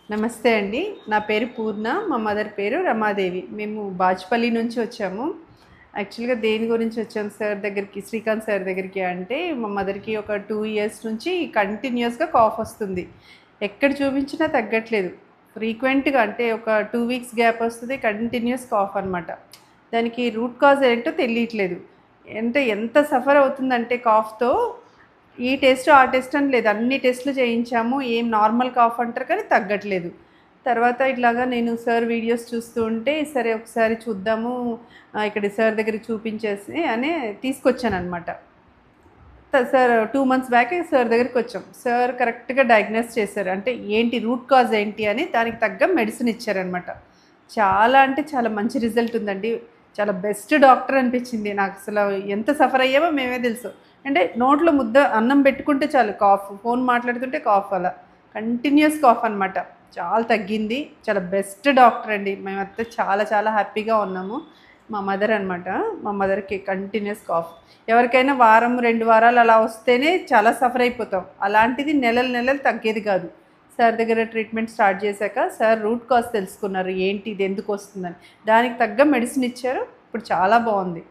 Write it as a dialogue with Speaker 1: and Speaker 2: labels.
Speaker 1: నమస్తే అండి. నా పేరు పూర్ణ. మా మదర్ పేరు రమాదేవి. మేము బాచ్పల్లి నుంచి వచ్చాము. యాక్చువల్‌గా దేని గురించి వచ్చాము సార్ దగ్గరికి, శ్రీకాంత్ సార్ దగ్గరికి అంటే, మా మదర్‌కి ఒక 2 ఇయర్స్ నుంచి కంటిన్యూయస్‌గా కాఫ్ వస్తుంది. ఎక్కడ చూపించినా తగ్గట్లేదు. ఫ్రీక్వెంట్‌గా అంటే ఒక 2 వీక్స్ గ్యాప్ వస్తది. కంటిన్యూయస్ కాఫ్ అనమాట. దానికి రూట్ కాజ్ ఏంటో తెలియట్లేదు. అంటే ఎంత సఫర్ అవుతుందంటే కాఫ్‌తో ఈ టెస్ట్, ఆ టెస్ట్ అని లేదు. అన్ని టెస్టులు చేయించాము. ఏం నార్మల్ కాఫ్ అంటారు కానీ తగ్గట్లేదు. తర్వాత ఇట్లాగా నేను సార్ వీడియోస్ చూస్తూ ఉంటే, సరే ఒకసారి చూద్దాము ఇక్కడ సార్ దగ్గరికి చూపించేసి అని తీసుకొచ్చాననమాట. సార్ 2 మంత్స్ బ్యాక్ సార్ దగ్గరికొచ్చాం. సార్ కరెక్ట్‌గా డయాగ్నోస్ చేశారు. అంటే ఏంటి రూట్ కాజ్ ఏంటి అని దానికి తగ్గ మెడిసిన్ ఇచ్చారనమాట. చాలా అంటే చాలా మంచి రిజల్ట్ ఉందండి. చాలా బెస్ట్ డాక్టర్ అనిపించింది. నాకసల ఎంత సఫర్ అయ్యామో మేమే తెలుసు. అంటే నోట్లో ముద్ద అన్నం పెట్టుకుంటే చాలు కాఫ్. ఫోన్ మాట్లాడుతుంటే కాఫ్ అలా. కంటిన్యూయస్ కాఫ్ అనమాట. చాలా తగ్గింది. చాలా బెస్ట్ డాక్టర్ అండి. మేమంతా చాలా చాలా హ్యాపీగా ఉన్నాము. మా మదర్ అనమాట. మా మదర్‌కి కంటిన్యూయస్ కాఫ్. ఎవరికైనా వారం, 2 వారాలు అలా వస్తేనే చాలా సఫర్ అయిపోతాం. అలాంటిది నెలలు నెలలు తగ్గేది కాదు. సార్ దగ్గర ట్రీట్మెంట్ స్టార్ట్ చేశాక సార్ రూట్ కాజ్ తెలుసుకున్నారు. ఏంటి ఇది ఎందుకు వస్తుందని. దానికి తగ్గ మెడిసిన్ ఇచ్చారు. ఇప్పుడు చాలా బాగుంది.